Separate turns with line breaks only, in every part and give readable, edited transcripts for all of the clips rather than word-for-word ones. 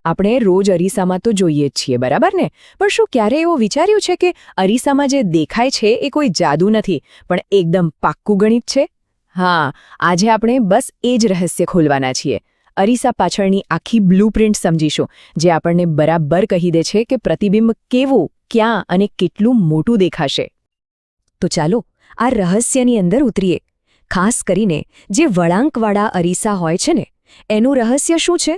આપણે રોજ અરીસામાં તો જોઈએ જ છીએ, બરાબર ને? પણ શું ક્યારે એવું વિચાર્યું છે કે અરીસામાં જે દેખાય છે એ કોઈ જાદુ નથી, પણ એકદમ પાક્કું ગણિત છે? હા, આજે આપણે બસ એ જ રહસ્ય ખોલવાના છીએ. અરીસા પાછળની આખી બ્લુપ્રિન્ટ સમજીશું, જે આપણને બરાબર કહી દે છે કે પ્રતિબિંબ કેવું, ક્યાં અને કેટલું મોટું દેખાશે. તો ચાલો આ રહસ્યની અંદર ઉતરીએ. ખાસ કરીને જે વળાંકવાળા અરીસા હોય છે ને, એનું રહસ્ય શું છે?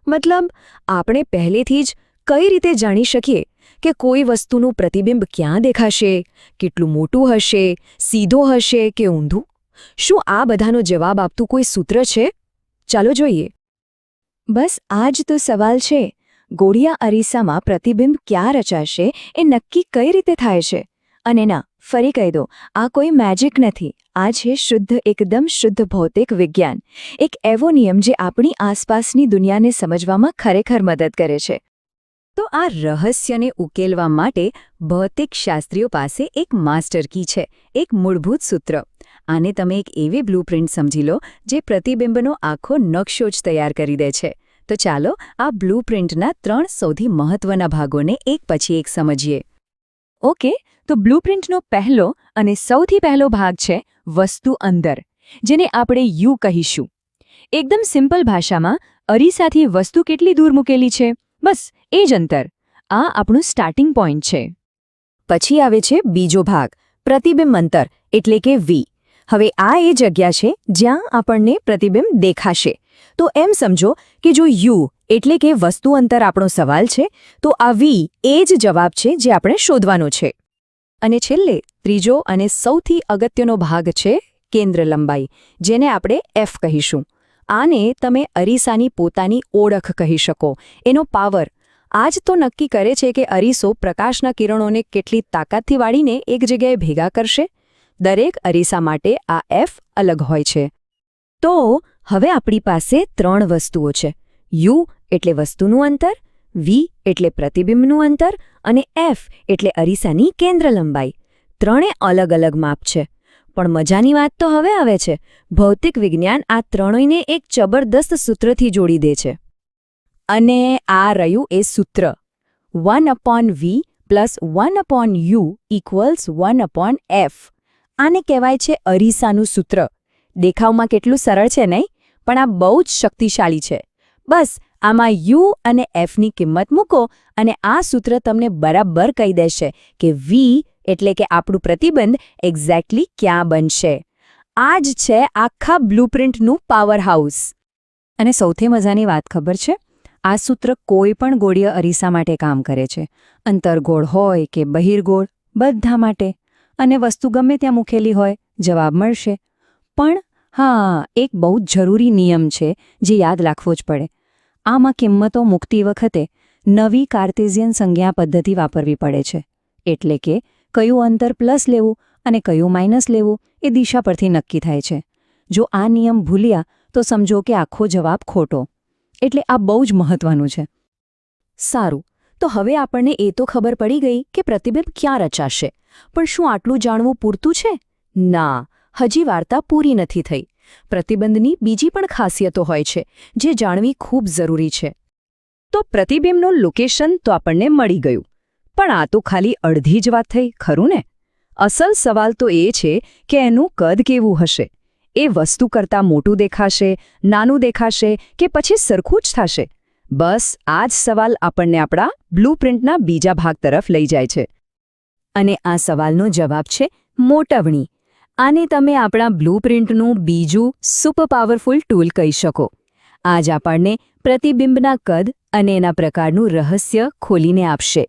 મતલબ, આપણે પહેલેથી જ કઈ રીતે જાણી શકીએ કે કોઈ વસ્તુનું પ્રતિબિંબ ક્યાં દેખાશે, કેટલું મોટું હશે, સીધો હશે કે ઊંધું? શું આ બધાનો જવાબ આપતું કોઈ સૂત્ર છે? ચાલો જોઈએ. બસ આ જ તો સવાલ છે. ગોળિયા અરીસામાં પ્રતિબિંબ ક્યાં રચાશે એ નક્કી કઈ રીતે થાય છે? અને ના, ફરી કહી દો, આ કોઈ મેજિક નથી. આ છે એકદમ શુદ્ધ ભૌતિક વિજ્ઞાન. એક એવો નિયમ જે આપણી આસપાસની દુનિયાને સમજવામાં ખરેખર મદદ કરે છે. તો આ રહસ્યને ઉકેલવા માટે ભૌતિકશાસ્ત્રીઓ પાસે એક માસ્ટર કી છે, એક મૂળભૂત સૂત્ર. આને તમે એક એવી બ્લુપ્રિન્ટ સમજી લો જે પ્રતિબિંબનો આખો નકશો જ તૈયાર કરી દે છે. તો ચાલો આ બ્લુપ્રિન્ટના 3 સૌથી મહત્વના ભાગોને એક પછી એક સમજીએ. ઓકે, તો બ્લુપ્રિન્ટનો પહેલો અને સૌથી પહેલો ભાગ છે વસ્તુ અંદર, જેને આપણે યુ કહીશું. એકદમ સિમ્પલ ભાષામાં અરીસાથી વસ્તુ કેટલી દૂર મૂકેલી છે, બસ એ જ અંતર. આ આપણું સ્ટાર્ટિંગ પોઈન્ટ છે. પછી આવે છે બીજો ભાગ, પ્રતિબિંબ અંતર, એટલે કે વી. હવે આ એ જગ્યા છે જ્યાં આપણને પ્રતિબિંબ દેખાશે. તો એમ સમજો કે જો યુ એટલે કે વસ્તુ અંતર આપણો સવાલ છે, તો આ વી એ જ જવાબ છે જે આપણે શોધવાનો છે. અને છેલ્લે ત્રીજો અને સૌથી અગત્યનો ભાગ છે કેન્દ્ર લંબાઈ, જેને આપણે એફ કહીશું. આને તમે અરીસાની પોતાની ઓળખ કહી શકો, એનો પાવર. આ જ તો નક્કી કરે છે કે અરીસો પ્રકાશના કિરણોને કેટલી તાકાતથી વાળીને એક જગ્યાએ ભેગા કરશે. દરેક અરીસા માટે આ એફ અલગ હોય છે. તો હવે આપણી પાસે 3 વસ્તુઓ છે. યુ એટલે વસ્તુનું અંતર, વી એટલે પ્રતિબિંબનું અંતર અને એફ એટલે અરીસાની કેન્દ્ર લંબાઈ. 3 અલગ અલગ માપ છે. પણ મજાની વાત તો હવે આવે છે. ભૌતિક વિજ્ઞાન આ ત્રણેયને એક જબરદસ્ત સૂત્રથી જોડી દે છે. અને આ રહ્યું એ સૂત્ર, 1/v + 1/u = 1/f. આને કહેવાય છે અરીસાનું સૂત્ર. દેખાવમાં કેટલું સરળ છે નહીં, પણ આ બહુ જ શક્તિશાળી છે. બસ આમાં યુ અને એફની કિંમત મૂકો અને આ સૂત્ર તમને બરાબર કહી દેશે કે વી એટલે કે આપણું પ્રતિબંધ એક્ઝેક્ટલી ક્યાં બનશે. આ જ છે આખા બ્લુપ્રિન્ટનું પાવર હાઉસ. અને સૌથી મજાની વાત ખબર છે? આ સૂત્ર કોઈ પણ ગોળીય અરીસા માટે કામ કરે છે. અંતર્ગોળ હોય કે બહિર્ગોળ, બધા માટે. અને વસ્તુ ગમે ત્યાં મૂકેલી હોય, જવાબ મળશે. પણ હા, એક બહુ જ જરૂરી નિયમ છે જે યાદ રાખવો જ પડે. આમાં કિંમતો મૂકતી વખતે નવી કાર્ટેઝિયન સંજ્ઞા પદ્ધતિ વાપરવી પડે છે. એટલે કે કયું અંતર પ્લસ લેવું અને કયું માઇનસ લેવું એ દિશા પરથી નક્કી થાય છે. જો આ નિયમ ભૂલ્યા તો સમજો કે આખો જવાબ ખોટો. એટલે આ બહુ જ મહત્વનું છે. સારું, તો હવે આપણને એ તો ખબર પડી ગઈ કે પ્રતિબિંબ ક્યાં રચાશે. પણ શું આટલું જાણવું પૂરતું છે? ના, હજી વાર્તા પૂરી નથી થઈ. પ્રતિબંધની બીજી પણ ખાસિયતો હોય છે જે જાણવી ખૂબ જરૂરી છે. તો પ્રતિબિંબનું લોકેશન તો આપણને મળી ગયું, પણ આ તો ખાલી અડધી જ વાત થઈ, ખરું ને? અસલ સવાલ તો એ છે કે એનું કદ કેવું હશે. એ વસ્તુ કરતાં મોટું દેખાશે, નાનું દેખાશે કે પછી સરખું જ થશે? બસ આ જ સવાલ આપણને આપણા બ્લુપ્રિન્ટના બીજા ભાગ તરફ લઈ જાય છે. અને આ સવાલનો જવાબ છે મોટવણી. આને તમે આપણા બ્લુપ્રિન્ટનું બીજું સુપર પાવરફુલ ટૂલ કહી શકો. આજ આપણને પ્રતિબિંબના કદ અને એના પ્રકારનું રહસ્ય ખોલીને આપશે.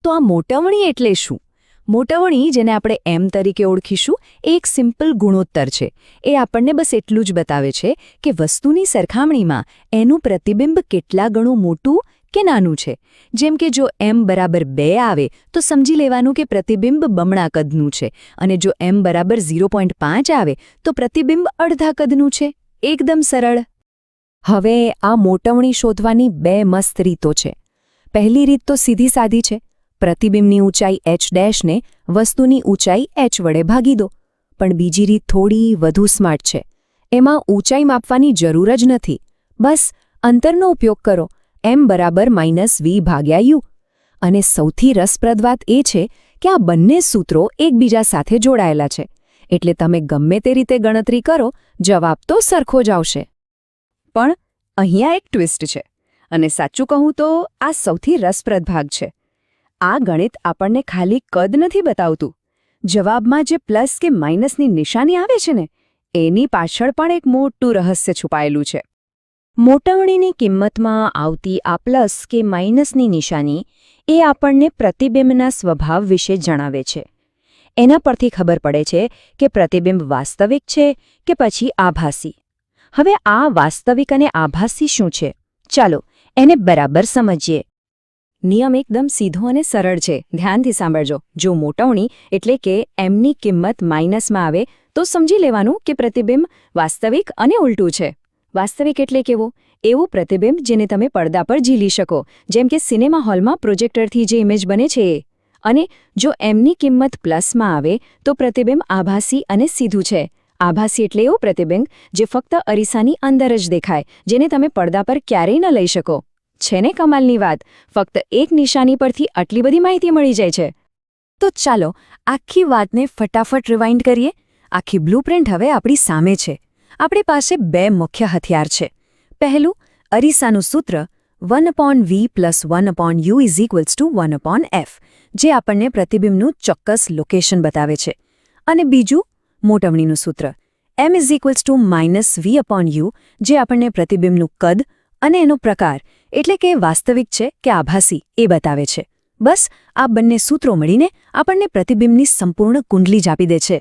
તો આ મોટવણી એટલે શું? મોટવણી, જેને આપણે એમ તરીકે ઓળખીશું, એ એક સિમ્પલ ગુણોત્તર છે. એ આપણને બસ એટલું જ બતાવે છે કે વસ્તુની સરખામણીમાં એનું પ્રતિબિંબ કેટલા ગણું મોટું કે નાનું છે. જેમ કે જો m = 2 આવે તો સમજી લેવાનું કે પ્રતિબિંબ બમણા કદનું છે, અને જો m = 0.5 આવે તો પ્રતિબિંબ અડધા કદનું છે. એકદમ સરળ. હવે આ મોટવણી શોધવાની 2 મસ્ત રીતો છે. પહેલી રીત તો સીધી સાદી છે. પ્રતિબિંબની ઊંચાઈ h' ને વસ્તુની ઊંચાઈ h વડે ભાગી દો. પણ બીજી રીત થોડી વધુ સ્માર્ટ છે. એમાં ઊંચાઈ માપવાની જરૂર જ નથી. બસ અંતરનો ઉપયોગ કરો. m બરાબર -v ભાગ્યા u. અને સૌથી રસપ્રદ વાત એ છે કે આ બંને સૂત્રો એકબીજા સાથે જોડાયેલા છે, એટલે તમે ગમે તે રીતે ગણતરી કરો, જવાબ તો સરખો જ આવશે. પણ અહીંયા એક ટ્વિસ્ટ છે, અને સાચું કહું તો આ સૌથી રસપ્રદ ભાગ છે. આ ગણિત આપણને ખાલી કદ નથી બતાવતું. જવાબમાં જે પ્લસ કે માઇનસની નિશાની આવે છે ને, એની પાછળ પણ એક મોટું રહસ્ય છુપાયેલું છે. મોટવણીની કિંમતમાં આવતી આ પ્લસ કે માઇનસની નિશાની એ આપણને પ્રતિબિંબના સ્વભાવ વિશે જણાવે છે. એના પરથી ખબર પડે છે કે પ્રતિબિંબ વાસ્તવિક છે કે પછી આભાસી. હવે આ વાસ્તવિક અને આભાસી શું છે? ચાલો એને બરાબર સમજીએ. નિયમ એકદમ સીધો અને સરળ છે, ધ્યાનથી સાંભળજો. જો મોટવણી એટલે કે એમની કિંમત માઇનસમાં આવે તો સમજી લેવાનું કે પ્રતિબિંબ વાસ્તવિક અને ઉલટું છે. વાસ્તવિક એટલે કેવો? એવું પ્રતિબિંબ જેને તમે પડદા પર ઝીલી શકો, જેમ કે સિનેમા હોલમાં પ્રોજેક્ટરથી જે ઇમેજ બને છે એ. અને જો એમની કિંમત પ્લસમાં આવે તો પ્રતિબિંબ આભાસી અને સીધું છે. આભાસી એટલે એવું પ્રતિબિંબ જે ફક્ત અરીસાની અંદર જ દેખાય, જેને તમે પડદા પર ક્યારેય ન લઈ શકો. છે ને કમાલની વાત? ફક્ત એક નિશાની પરથી આટલી બધી માહિતી મળી જાય છે. તો ચાલો આખી વાતને ફટાફટ રિવાઇન્ડ કરીએ. આખી બ્લુપ્રિન્ટ હવે આપણી સામે છે. આપણી પાસે બે મુખ્ય હથિયાર છે. પહેલું, અરીસાનું સૂત્ર 1/v + 1/u = 1/f, જે આપણને પ્રતિબિંબનું ચોક્કસ લોકેશન બતાવે છે. અને બીજું, મોટવણીનું સૂત્ર m = -v/u, જે આપણને પ્રતિબિંબનું કદ અને એનો પ્રકાર, એટલે કે વાસ્તવિક છે કે આભાસી, એ બતાવે છે. બસ આ બંને સૂત્રો મળીને આપણને પ્રતિબિંબની સંપૂર્ણ કુંડલી જ આપી દે છે.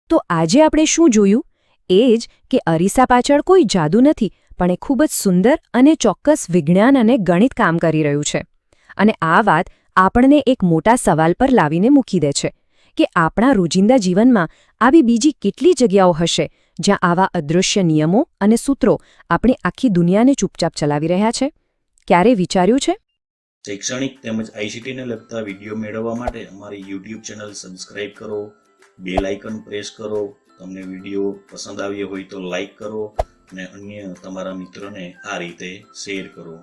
તો આજે આપણે શું જોયું? એ જ કે અરીસા પાછળ કોઈ જાદુ નથી, પણ એ ખૂબ જ સુંદર અને ચોક્કસ વિજ્ઞાન અને ગણિત કામ કરી રહ્યું છે. અને આ વાત આપણને એક મોટા સવાલ પર લાવીને મૂકી દે છે કે આપણા રોજિંદા જીવનમાં આવી બીજી કેટલી જગ્યાઓ હશે જ્યાં આવા અદૃશ્ય નિયમો અને સૂત્રો આપણી આખી દુનિયાને ચૂપચાપ ચલાવી રહ્યા છે? ક્યારે વિચાર્યું છે?
શૈક્ષણિક તેમજ આઈસીટીને લગતા વિડીયો મેળવવા માટે અમારી યુટ્યુબ ચેનલ સબસ્ક્રાઇબ કરો, બેલ આઇકન પ્રેસ કરો. તમને વિડીયો પસંદ આવ્યો હોય તો લાઈક કરો અને અન્ય તમારા મિત્રોને આ રીતે શેર કરો.